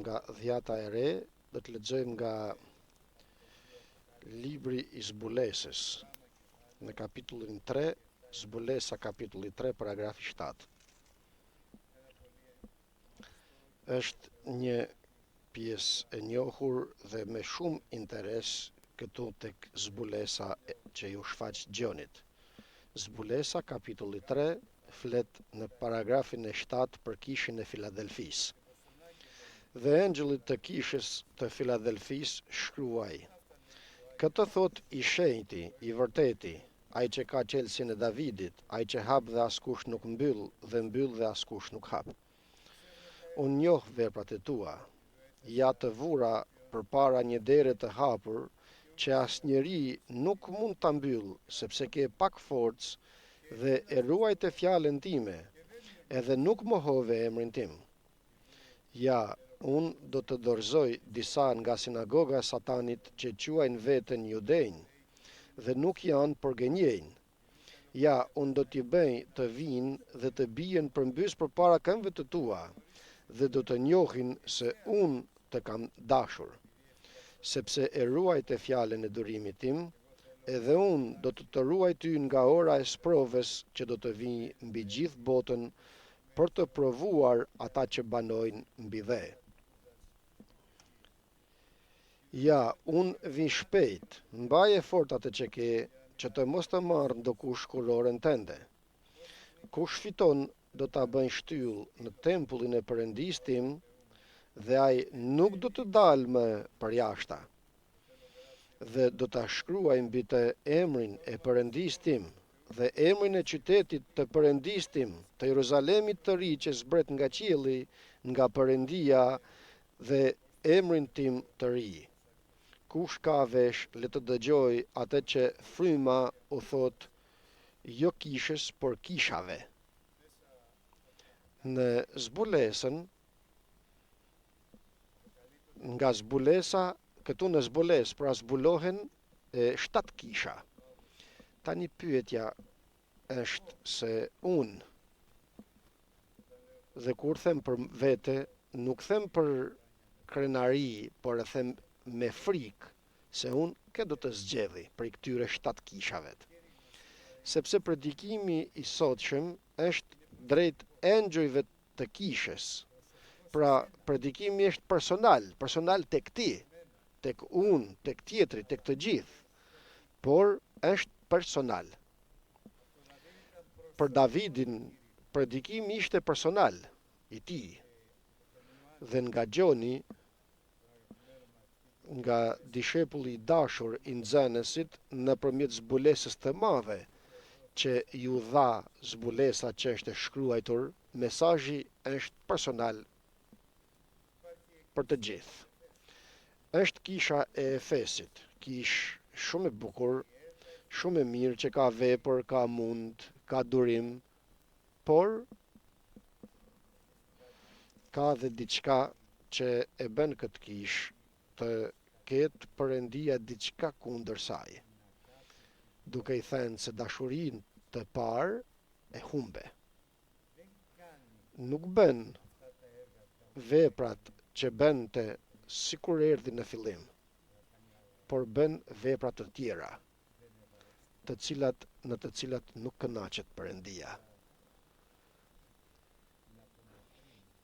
Nga Dhjata e Re, do të lexojmë nga libri i Zbulesës, në kapitullin 3, Zbulesa kapitulli 3, paragrafi 7. Është një pjesë e njohur dhe me shumë interes këtu tek Zbulesa që ju shfaq Gjonit. Zbulesa kapitulli 3 flet në paragrafin e 7 për kishën e Filadelfisë. Dhe engjëllit të kishës të Filadelfisë shkruaj: Këtë thot i shenjti, i vërteti, ai që ka qelsin e Davidit, ai që hap dhe askush nuk mbyll dhe mbyll dhe askush nuk hap. Unë njoh veprat e tua, ja të vura përpara një dere të hapur, që asnjëri nuk mund ta mbyll, sepse ke pak forcë dhe e ruajte fjalën time, edhe nuk mohove emrin tim. Ja, unë do të dorëzoj disa nga sinagoga e Satanit që quajnë veten judenj dhe nuk janë por gënjejnë. Ja, unë do t'i bëj të vinë dhe të bien përmbys përpara këmbëve të tua dhe do të njohin se unë të kam dashur, sepse e ruajte fjalën e durimit tim, edhe unë do të ruaj ty nga ora e sprovës që do të vijë mbi gjithë botën për të provuar ata që banojnë mbi dhe. Ja, unë vi shpejt, mbaje fort atë që ke, që të mos të marrë ndokush kurorën tënde. Kush fiton do ta bëjnë shtyll në tempullin e Perëndisë tim, dhe ai nuk do të dalë më përjashta. Dhe do ta shkruaj mbi të emrin e Perëndisë tim dhe emrin e qytetit të Perëndisë tim, të Jeruzalemit të ri që zbret nga qielli, nga Perëndia, dhe emrin tim të ri. Kush ka vesh, le të dëgjoj atë që fryma u thot, jo kishës, por kishave. Në Zbulesën, nga Zbulesa, këtu në Zbules, pra zbulohen 7 kisha. Tani pyetja është se unë, dhe kur them për vete, nuk them për krenari, por e them me frikë, se unë këtë do të zgjedhi për i këtyre 7 kishave. Sepse predikimi i sotshëm është drejt engjëjve të kishës. Pra, predikimi është personal tek ti, tek unë, tek tjetri, tek të gjithë, por është personal. Për Davidin, predikimi ishte personal, i tij. Dhe nga Gjoni, nga dishepulli i dashur i nxënësit nëpërmjet zbulesës të madhe që ju dha Zbulesa që është shkruar, mesazhi është personal për të gjithë. Është kisha e Efesit, kishë shumë e bukur, shumë e mirë, që ka vepër, ka mund, ka durim, por ka dhe diçka që e bën këtë kishë të ketë Perëndia diçka kundër saj, duke i thënë se dashurinë të parë e humbe. Nuk bën veprat që bënte sikur erdhi në fillim, por bën vepra të tjera, në të cilat nuk kënaqet Perëndia.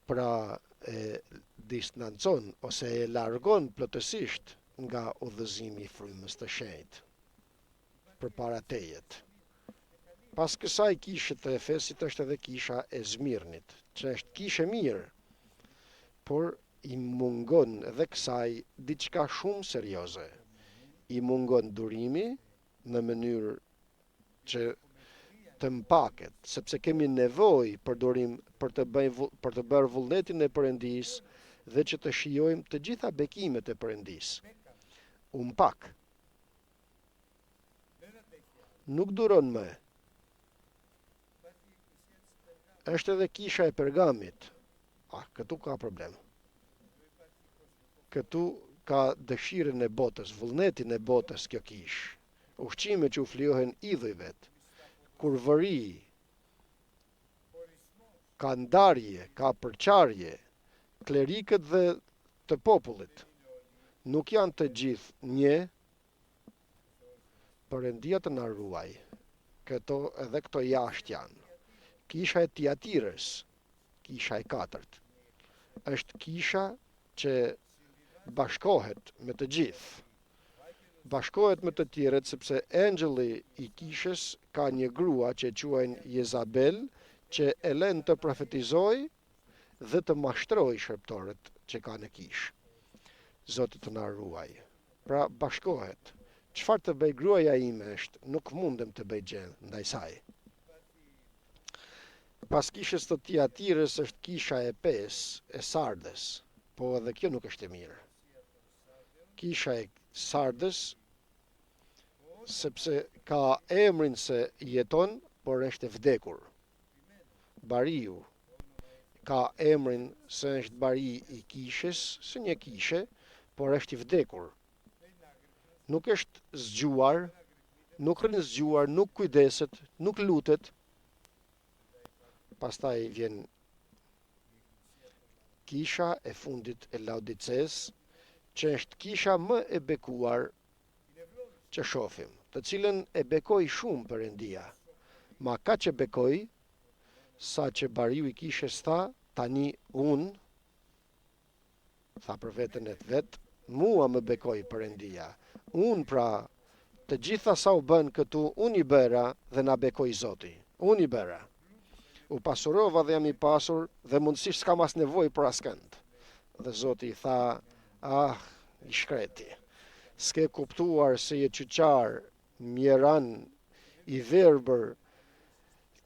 Pra e distancon ose e largon plotësisht nga udhëzimi i frymës të shenjtë përpara tejet. Pas kësaj kishë të Efesit është edhe kisha e Zmirnit, që është kishë mirë, por i mungon edhe kësaj diçka shumë serioze. I mungon durimi në mënyrë që të mpaket, sepse kemi nevojë për durim për të bërë vullnetin e Perëndisë dhe që të shijojmë të gjitha bekimet e Perëndisë. Pak. Nuk duron më. Është edhe kisha e Pergamit. Këtu ka problem. Këtu ka dëshirën e botës, vullnetin e botës kjo kishë. Ushqime që u flijohen idhujvet, kurvëri, ka ndarje, ka përqarje, klerikët dhe të popullit. Nuk janë të gjithë një, Perëndia të na ruaj. Edhe këto jashtë janë. Kisha e Tiatirës, kisha e 4, është kisha që bashkohet me të gjithë. Bashkohet me të tjerët sepse engjëlli i kishës ka një grua që quajnë Jezabel, që e lën të profetizoj dhe të mashtroj shërptorët që ka në kishë. Zoti të na ruaj. Pra bashkohet. Çfarë të bëj gruaja ime është, nuk mundem të bëj gjë ndaj saj. Pas kishës të Tiatirës është kisha e 5 e Sardes, po edhe kjo nuk është e mirë. Kisha e Sardes, sepse ka emrin se jeton, por është e vdekur. Bariu ka emrin se është bari i kishës, së një kishe, por është i vdekur. Nuk është zgjuar, nuk rrin zgjuar, nuk kujdeset, nuk lutet. Pastaj vjen kisha e fundit e Laodices, që është kisha më e bekuar që shohim, të cilën e bekoi shumë Perëndia. Ma ka që bekoi, sa që bariu i kishës tha, tani unë, tha për veten e vet, mua më bekoi Perëndia. Unë pra, të gjitha sa u bën këtu, unë i bëra dhe na bekoi Zoti. Unë i bëra. U pasurova dhe jam i pasur dhe mundësisht s'kam as nevojë për askënd. Dhe Zoti i tha, i shkreti. S'ke kuptuar se je qyqar, mjeran, i verbër,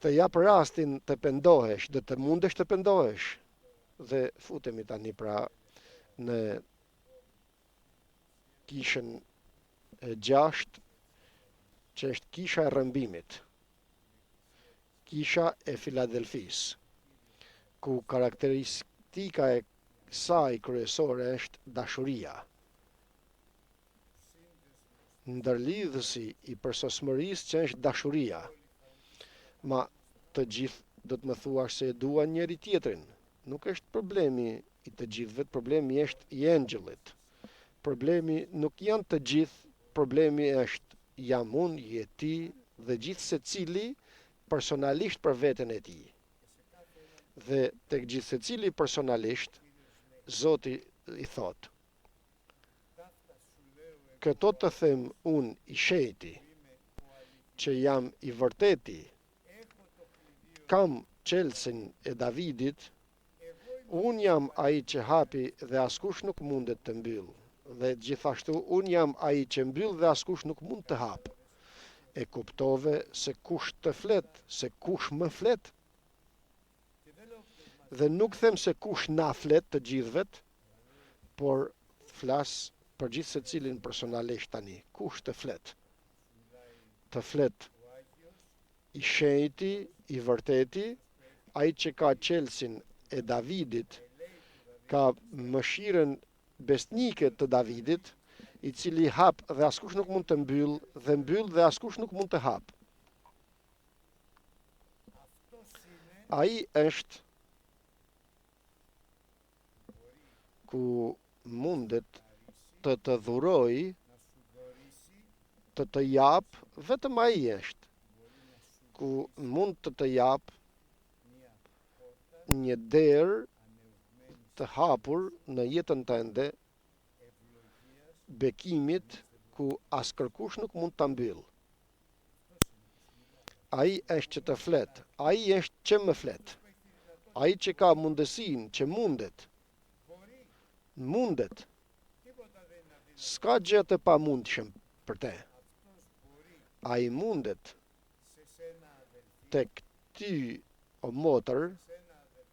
të jap rastin të pendohesh, dhe të mundesh të pendohesh. Dhe futemi tani pra në kishën e 6, që është kisha e rrëmbimit, kisha e Filadelfis, ku karakteristika e saj kryesore është dashuria. Ndërlidhësi i përsosmërisë që është dashuria. Ma të gjithë do të më thuash se e duan njëri tjetrin. Nuk është problemi i të gjithëve, problemi është i engjëllit. Problemi nuk janë të gjithë, problemi është jam unë, je ti dhe gjithë se cili personalisht për veten e tij. Dhe tek gjithë se cili personalisht, Zoti i thotë, këto të them unë i shejti, që jam i vërteti, kam qelsin e Davidit, unë jam ai që hapi dhe askush nuk mundet të mbyll. Dhe gjithashtu unë jam ai që mbyll dhe askush nuk mund të hap. E kuptove se kush të flet, se kush më flet. Dhe nuk them se kush na flet të gjithëvet, por flas për gjithë se cilin personalisht tani. Kush të flet? Të flet i shenjti, i vërteti, ai që ka qelsin e Davidit, ka mëshirën besnike të Davidit, i cili hap dhe askush nuk mund të mbyll, dhe mbyll dhe askush nuk mund të hap. Ai është ku mundet të dhuroj, të jap, vetëm ai është ku mund të jap një derë të hapur në jetën tënde, bekimit ku askërkush nuk mund ta mbyll. Ai është që të flet, ai është që më flet. Ai që ka mundësinë që mundet. S'ka gjë të pamundshëm për te. Ai mundet tek ty o motër,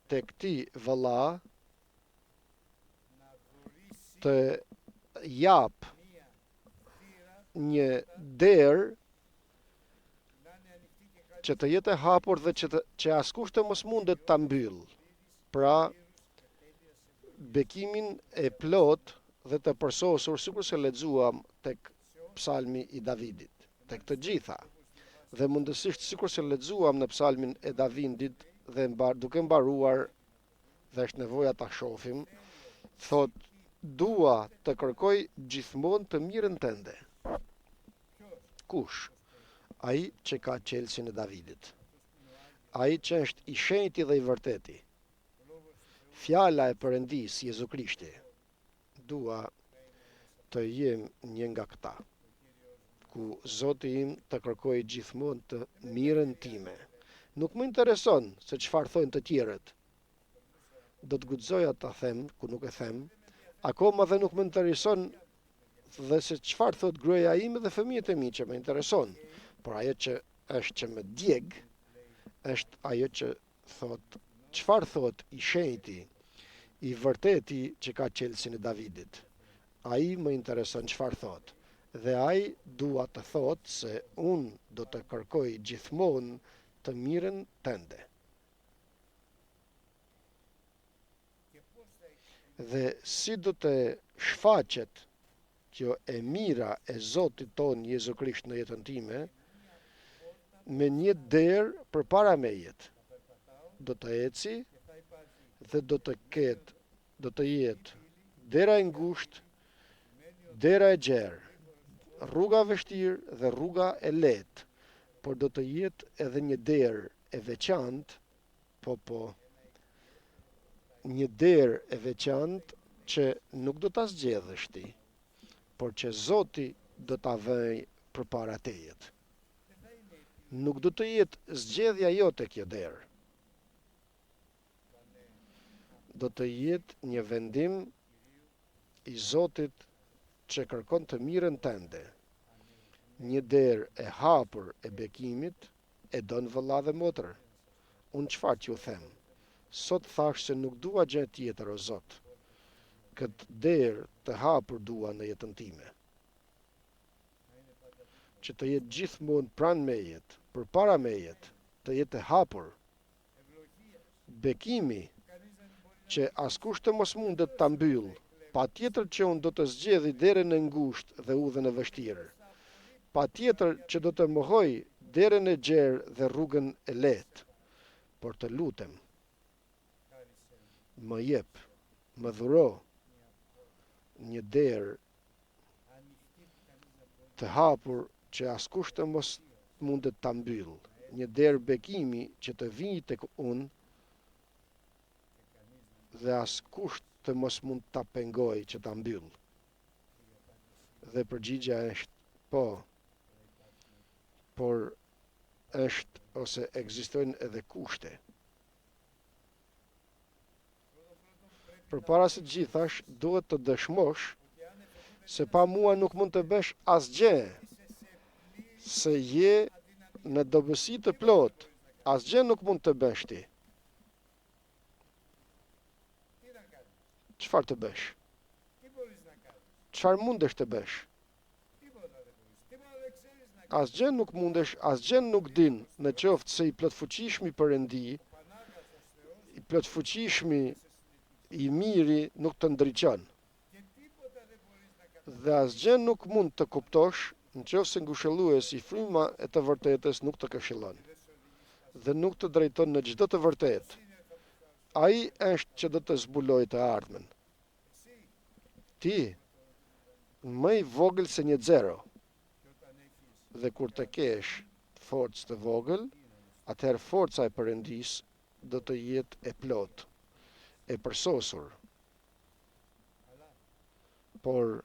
tek ty vëlla, të jap një derë që të jetë e hapur dhe që askush të mos mundet ta mbyll. Pra, bekimin e plot dhe të përsosur, sikur se lexuam tek Psalmi i Davidit, tek të gjitha. Dhe mundësisht sikur se lexuam në Psalmin e Davidit dhe duke mbaruar, dhe është nevoja ta shohim, thot dua të kërkoj gjithmonë të mirën tënde. Kush? Ai që ka qelsin e Davidit. Ai që është i shenjti dhe i vërteti. Fjala e Perëndis Jezu Krishti. Dua të jem një nga këta, ku Zoti im të kërkoj gjithmonë të mirën time. Nuk më intereson se çfarë thonë të tjerët. Do të guxoja ta them ku nuk e them. Akoma dhe nuk më intereson dhe se çfarë thot gruaja ime dhe fëmijët e mi që më intereson. Por ajo që është që më djeg, është ajo që thot, çfarë thot i shenjti, i vërteti që ka qelsin e Davidit. Ai më intereson çfarë thot. Dhe ai dua të thot se unë do të kërkoj gjithmonë të mirën tënde. Dhe si do të shfaqet kjo e mira e Zotit ton Jezu Krisht në jetën time, me një derë përpara mejet. Do të eci dhe do të jetë dera e ngushtë, dera e gjerë, rruga vështirë dhe rruga e lehtë, por do të jetë edhe një derë e veçantë, një derë e veçantë që nuk do ta zgjedhësh ti, por që Zoti do ta vëj përpara teje. Nuk do të jetë zgjedhja jote kjo derë. Do të jetë një vendim i Zotit që kërkon të mirën tënde. Një derë e hapur e bekimit e don vëlla dhe motër. Unë çfarë t'ju them? Sot thash se nuk dua gjë tjetër o Zot. Këtë derë të hapur dua në jetën time. Që të jetë gjithmonë pranë mejet, përpara mejet, të jetë e hapur. Bekimi që askush të mos mundet ta mbyll, patjetër që unë do të zgjedh derën e ngushtë dhe udhën e vështirë. Patjetër që do të mohoj derën e gjerë dhe rrugën e lehtë, por të lutem, më jep, më dhuro një derë të hapur që askush të mos mundet ta mbyll, një derë bekimi që të vijë tek unë dhe askush të mos mund ta pengoj që ta mbyll. Dhe përgjigjja është po, por është ose ekzistojnë edhe kushte. Përpara se gjithash, duhet të dëshmosh se pa mua nuk mund të bësh asgjë, se je në dobësi të plot, asgjë nuk mund të bësh ti. Çfarë të bësh? Çfarë mundesh të bësh? Asgjë nuk mundesh, asgjë nuk din, në qoftë se i plotfuqishmi Perëndi, i plotfuqishmi i miri nuk të ndriçon. Dhe asgjë nuk mund të kuptosh nëse ngushëlluesi fryma e të vërtetës nuk të këshillon dhe nuk të drejton në çdo të vërtetë. Ai është që do të zbulojë të ardhmen. Ti, më i vogël se një zero. Dhe kur të kesh forcë të vogël, atëherë forca e Perëndis do të jetë e plot, e përsosur. Por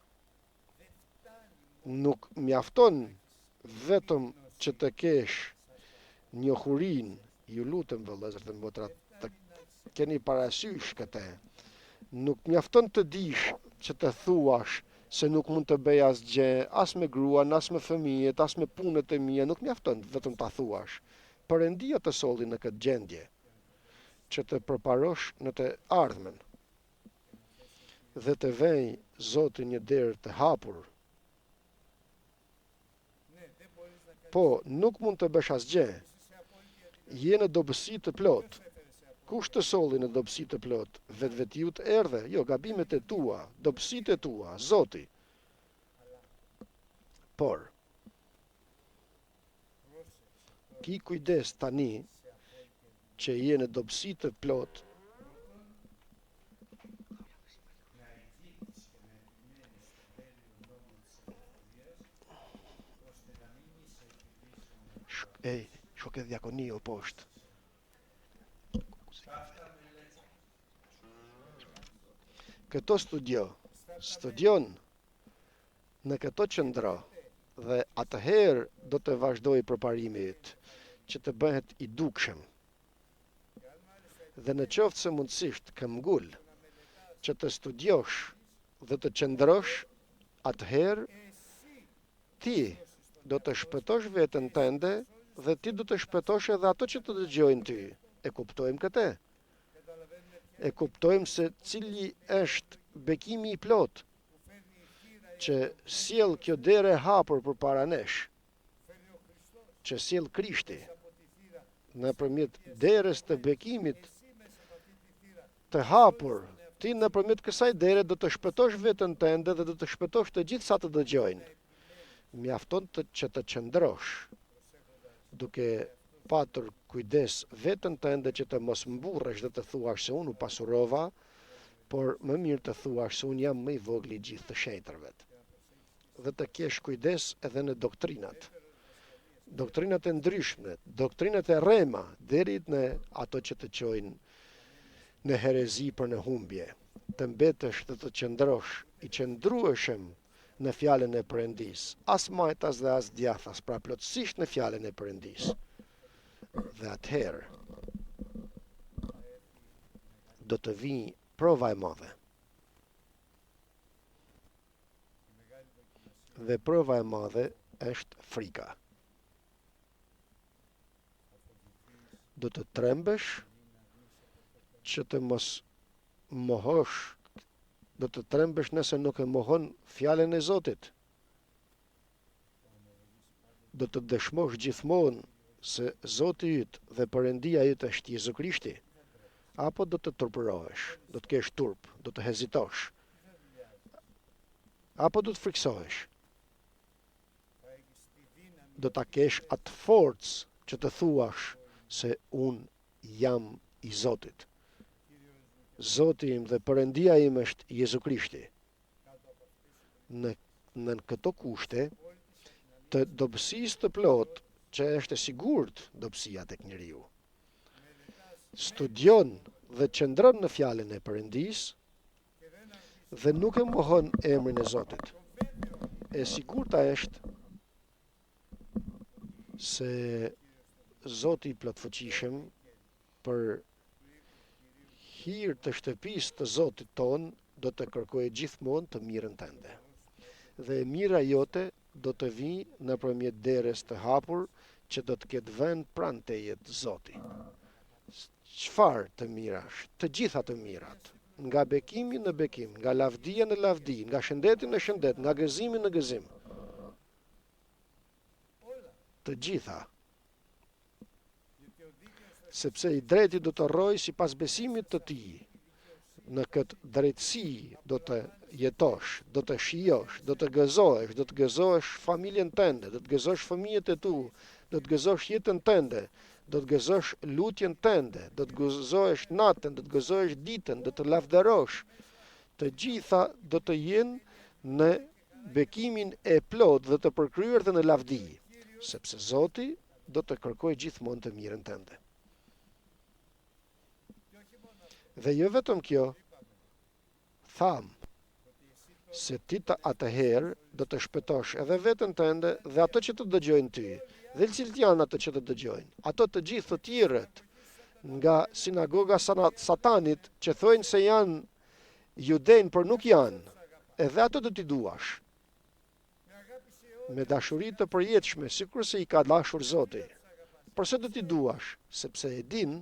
nuk mjafton vetëm që të kesh njohurin, ju lutem vëllezër dhe motra, të keni parasysh këtë. Nuk mjafton të dish që të thuash se nuk mund të bëj asgjë, as me gruan, as me fëmijët, as me punët e mia, nuk mjafton vetëm ta thuash. Perëndia të solli në këtë gjendje, që të përparosh në të ardhmen dhe të vej Zoti një derë të hapur. Po, nuk mund të bësh asgjë. Je në dobësi të plot. Kush të solli në dobësi të plot? Vetvetiu të erdhe, jo, gabimet e tua, dobësitë e tua, Zoti. Por, ki kujdes tani që je në dobësi të plot, Shoh che diaconia poshtë. Këto studion në këto qendra dhe atëherë do të vazhdoj përparimi yt që të bëhet i dukshëm. Dhe në qoftë se mundësisht ke mgull që të studiosh dhe të qëndrosh, atëherë ti do të shpëtosh veten tënde dhe ti do të shpëtosh edhe ato që të dëgjojnë ty. E kuptojmë këtë? E kuptojmë se cili është bekimi i plot që sjell kjo derë e hapur përpara nesh, që sjell Krishti nëpërmjet derës të bekimit të hapur. Ti nëpërmjet kësaj dere do të shpëtosh veten tënde dhe do të shpëtosh të gjithë sa të dëgjojnë. Mjafton që të qëndrosh duke patur kujdes veten tënde që të mos mburresh dhe të thuash se unë u pasurova, por më mirë të thuash se unë jam më i vogël i gjithë të shenjtërve. Dhe të kesh kujdes edhe në doktrinat. Doktrinat e ndryshme, doktrinat e rrema, deri në ato që të çojnë në herezi për në humbje. Të mbetesh dhe të qëndrosh i qëndrueshëm në fjalën e Perëndis, as majtas dhe as djathas, pra plotësisht në fjalën e Perëndis. Dhe atëherë do të vijë prova e madhe. Dhe prova e madhe është frika. Do të trembesh që të mos mohosh, do të trembesh nëse nuk e mohon fjalën e Zotit. Do të dëshmosh gjithmonë se Zoti yt dhe Perëndia yt është Jezu Krishti, apo do të turpërohesh, do të kesh turp, do të hezitosh, apo do të friksohesh. Do ta kesh atë forcë që të thuash se unë jam i Zotit. Zoti im dhe Perëndia im është Jezu Krishti. Në këto kushte të dobësisë të plot, që është e sigurt dobësia tek njeriu. Studion dhe qëndron në fjalën e Perëndis dhe nuk e mohon emrin e Zotit. E sigurta është se Zoti i plotfuqishëm për hir të shtëpisë të Zotit ton do të kërkojë gjithmonë të mirën tënde. Dhe mira jote do të vijë nëpërmjet derës të hapur që do të ketë vend pranë teje Zoti. Çfarë të mirash? Të gjitha të mirat. Nga bekimi në bekim, nga lavdia në lavdi, nga shëndeti në shëndet, nga gëzimi në gëzim. Të gjitha. Sepse i drejti do të rrojë sipas besimit të tij. Në këtë drejtësi do të jetosh, do të shijosh, do të gëzohesh familjen tënde, do të gëzosh fëmijët e tu, do të gëzosh jetën tënde, do të gëzosh lutjen tënde, do të gëzohesh natën, do të gëzohesh ditën, do të lavdërosh. Të gjitha do të jenë në bekimin e plot dhe të përkryer dhe në lavdi, sepse Zoti do të kërkojë gjithmonë të mirën tënde. Dhe jo vetëm kjo, tham se ti të atëherë do të shpëtosh edhe veten tënde dhe ato që të dëgjojnë ty. Dhe cilët janë ato që të dëgjojnë? Ato të gjithë të tjerët nga sinagoga satanit që thojnë se janë judejnë për nuk janë, edhe ato do t'i duash. Me dashuri të përjetshme, sikur se i ka dashur Zoti. Përse do t'i duash? Sepse e din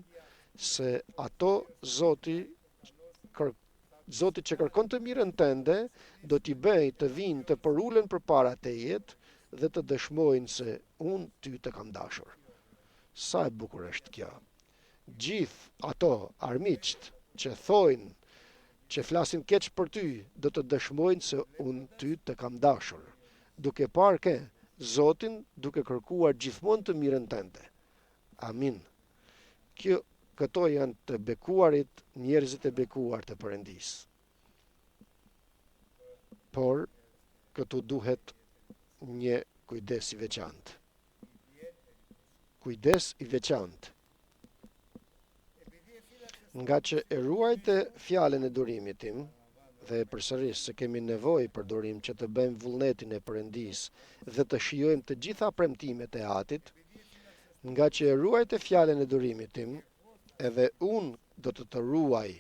se ato Zoti që kërkon të mirën tënde, do t'i bëj të vinë të përulen përpara tejet dhe të dëshmojnë se unë ty të kam dashur. Sa e bukur është kjo. Gjithë ato armiqt që thojnë, që flasin keq për ty, do të dëshmojnë se unë ty të kam dashur. Duke parë ke Zotin, duke kërkuar gjithmonë të mirën tënde. Amin. Këto janë të bekuarit, njerëzit e bekuar të Perëndis. Por, këtu duhet një kujdes i veçantë. kujdes i veçantë. Nga që e ruajte fjalën e durimit tim, dhe e përsëris se kemi nevojë për durim që të bëjmë vullnetin e Perëndisë dhe të shijojmë të gjitha premtimet e Atit, nga që e ruajte fjalën e durimit tim, edhe unë do të ruaj.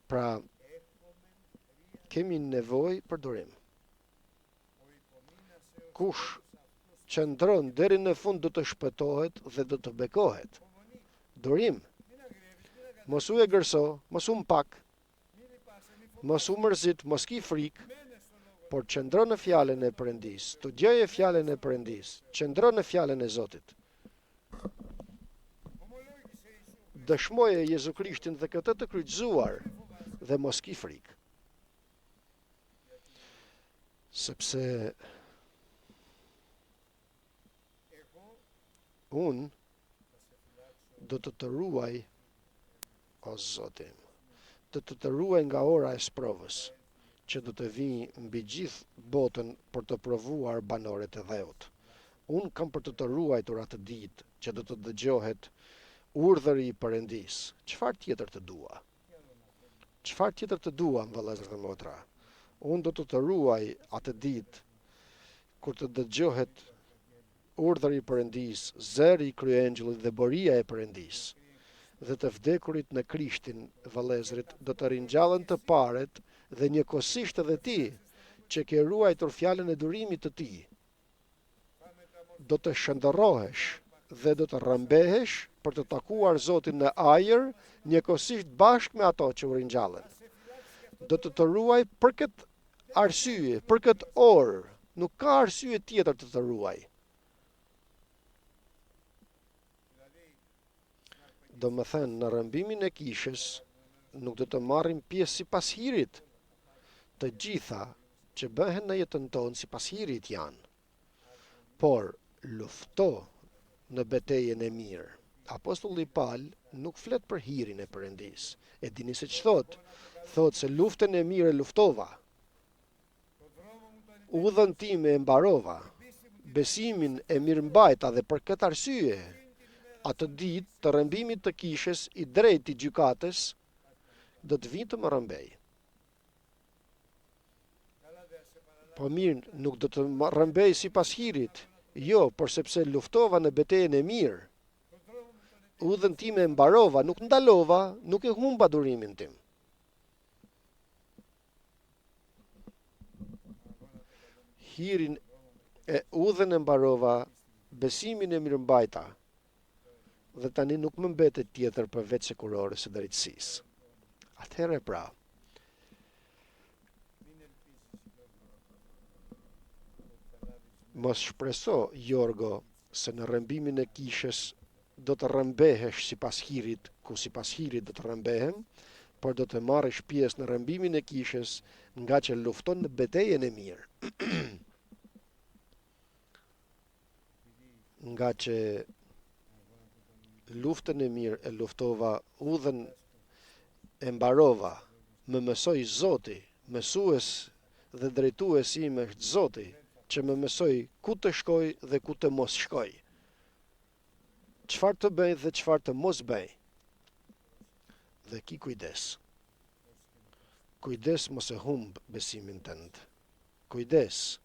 Pra, kemi nevojë për durim. Kush qëndron deri në fund do të shpëtohet dhe do të bekohet. Durim. Mos u e gërso, mos u mpak, mos u mërzit, mos ki frikë, por qëndro në fjalën e Perëndisë, studioje fjalën e Perëndisë, qëndro në fjalën e Zotit. Dëshmoje Jezu Krishtin dhe këtë të kryqëzuar dhe mos ki frikë. Sepse unë do të ruaj, o Zotim, do të ruaj nga ora e sprovës, që do të vijë mbi gjithë botën për të provuar banorët e dheut. Unë kam për të ruajtur atë ditë që do të dëgjohet urdhëri i Perëndisë. Çfarë tjetër të dua? Çfarë tjetër të dua, vëllezër dhe motra? Unë do të ruaj atë ditë kur të dëgjohet urdhëri i Perëndisë, zëri i kryengjullit dhe boria e Perëndisë. Dhe të vdekurit në Krishtin, vëllezërit, do të ringjallen të paret dhe njëkohësisht edhe ti, që ke ruajtur fjalën e durimit të ti, do të shëndërrohesh dhe do të rrëmbehesh për të takuar Zotin në ajër, njëkohësisht bashkë me ato që u ringjallen. Do të ruaj për këtë arsye, për këtë orë, nuk ka arsye tjetër të ruaj. Do më thënë, në rrëmbimin e kishës, nuk do të marrim pjesë sipas hirit. Të gjitha që bëhen në jetën tonë sipas hirit janë. Por lufto në betejën e mirë. Apostulli Paul nuk flet për hirin e Perëndisë. E dini se ç'thot? Thot se luftën e mirë e luftova. Udhën time e mbarova. Besimin e mirëmbajta dhe për këtë arsye, atë ditë të rrëmbimit të kishës i drejtë i gjykatës do të vinë të më rrëmbej. Po mirë, nuk do të më rrëmbej sipas hirit, jo, por sepse luftova në betejën e mirë. Udhën time e mbarova, nuk ndalova, nuk e humba durimin tim. Hirin e udhën e mbarova, besimin e mirëmbajta. Dhe tani nuk më mbetet tjetër përveç sekurorës së drejtësisë. Atëherë pra, mos shpreso, Jorgo, se në rrëmbimin e kishës do të rrëmbehesh sipas hirit, ku sipas hirit do të rrëmbehem, por do të marrësh pjesë në rrëmbimin e kishës nga që lufton në betejën e mirë. Nga që luftën e mirë e luftova, udhën e mbarova, më mësoi Zoti, mësues dhe drejtues im është Zoti, që më mësoi ku të shkoj dhe ku të mos shkoj. Çfarë të bëj dhe çfarë të mos bëj. Dhe ki kujdes. Kujdes mos e humb besimin tënd. Kujdes.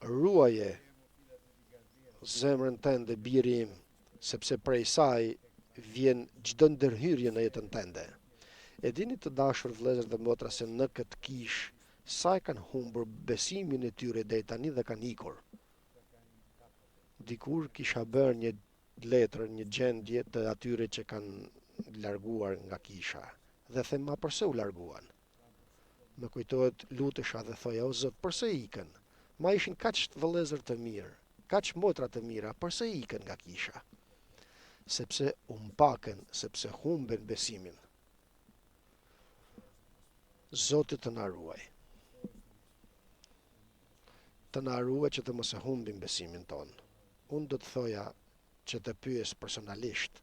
Ruaje zemrën tënde, biri im, sepse prej saj vjen çdo ndërhyrje në jetën tënde. E dini të dashur vëllezër dhe motra se në këtë kishë sa e kanë humbur besimin e tyre deri tani dhe kanë ikur. Dikur kisha bërë një letër, një gjendje të atyre që kanë larguar nga kisha dhe them ma përse u larguan. Më kujtohet lutesha dhe thoja o Zot, përse ikën? Ma ishin kaq vëllezër të mirë, kaq motra të mira, përse ikën nga kisha? Sepse u mpakën, sepse humben besimin. Zoti të na ruaj. Të na ruaj që të mos e humbim besimin ton. Unë do të thoja që të pyes personalisht.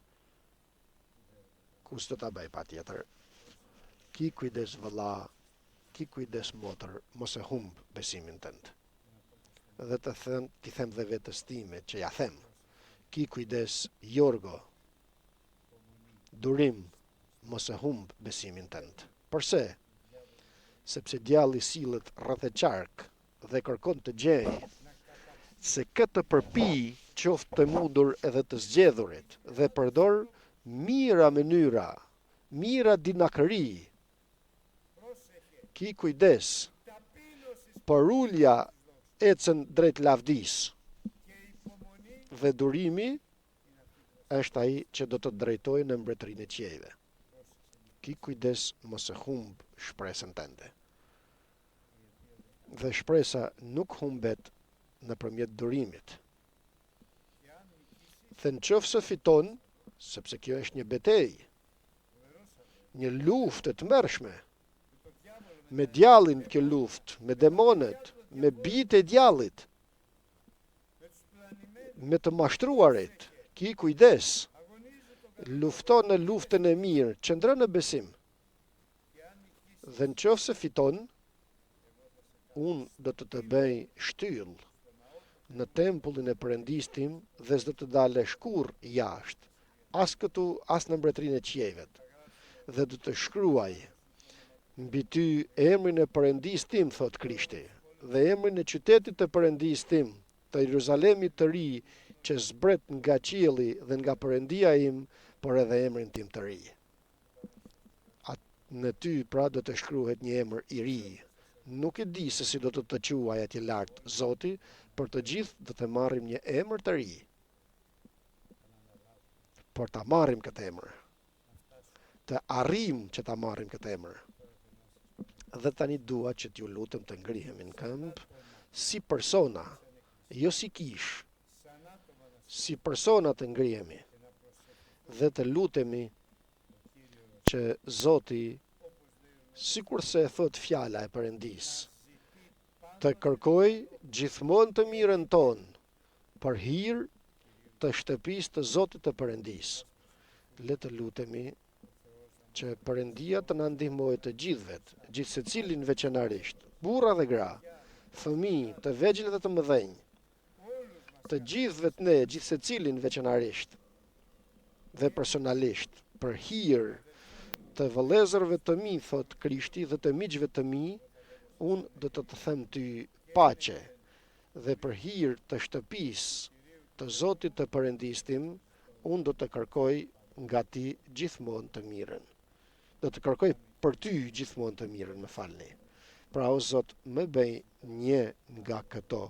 Kus do ta bëj patjetër? Ki kujdes vëlla, ki kujdes motër, mos e humb besimin tënd. dhe t'i them dhe vetës time që ja them. Ki kujdes Jorgo, durim, mos e humb besimin tënd. Përse? Sepse djalli sillet rreth e qark dhe kërkon të gjejë se këtë përpi qoftë të mundur edhe të zgjedhurit dhe përdor mira mënyra, mira dinakëri. Ki kujdes, për ulja ecën drejt lavdis dhe durimi është ai që do të drejtojë në mbretërinë e qiejve. Ki kujdes mos e humb shpresën tënde. Dhe shpresa nuk humbet nëpërmjet durimit. Dhe nëse fiton, sepse kjo është një betejë, një luftë e tmerrshme, me djallin kjo luftë, me demonet, me bijtë e djallit, me të mashtruarit, ki kujdes, lufton në luftën e mirë, qëndro në besim. Dhe nëse fiton, unë do të bëj shtyll në tempullin e Perëndis tim dhe s'do të dalesh kurrë jashtë, as këtu, as në mbretërinë e qiejvet. Dhe do të shkruaj mbi ty emrin e Perëndis tim, thot Krishti, dhe emrin e qytetit të Perëndis tim, të Jeruzalemit të ri, që zbret nga qielli dhe nga Perëndia im, por edhe emrin tim të ri. Në ty pra do të shkruhet një emër i ri. Nuk e di se si do të quaj atje lart Zoti, për të gjithë do të marrim një emër të ri. Por ta marrim këtë emër. Të arrim që ta marrim këtë emër. Dhe tani dua që t'ju lutem të ngrihemi në këmbë si persona, jo si kish. Si persona të ngrihemi dhe të lutemi që Zoti, sikurse e thot fjala e Perëndis, të kërkoj gjithmonë të mirën tonë për hir të shtëpisë të Zotit të Perëndis. Le të lutemi që Perëndia të na ndihmojë të gjithëve, gjithë secilin veçanërisht, burra dhe gra, fëmijë të vegjël dhe të mëdhenj, të gjithëve të ne, gjithë secilin veçanërisht dhe personalisht, për hir të vëllezërve të mi, thot Krishti, dhe të miqve të mi, unë do të them ty paqe, dhe për hir të shtëpisë të Zotit të Perëndis tim, unë do të kërkoj nga ti gjithmonë të mirën. Do të kërkoj për ty gjithmonë të mirën, më falni. Pra o Zot, më bëj një nga këto,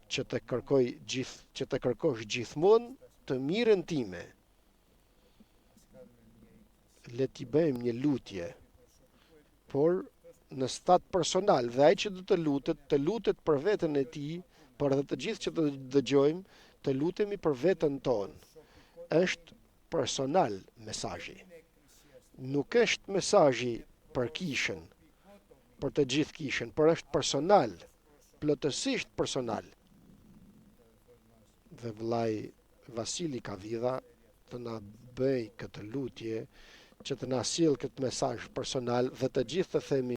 që të kërkosh gjithmonë të mirën time. Le t'i bëjmë një lutje, por në stat personal, dhe ai që do të lutet për veten e tij, por edhe të gjithë që të dëgjojmë, të lutemi për veten tonë. Është personal mesazhi. Nuk është mesazhi për kishën, për të gjithë kishën, por është personal, plotësisht personal. Dhe vllai Vasili Kavidha të na bëj këtë lutje, që të na sjell këtë mesazh personal dhe të gjithë të themi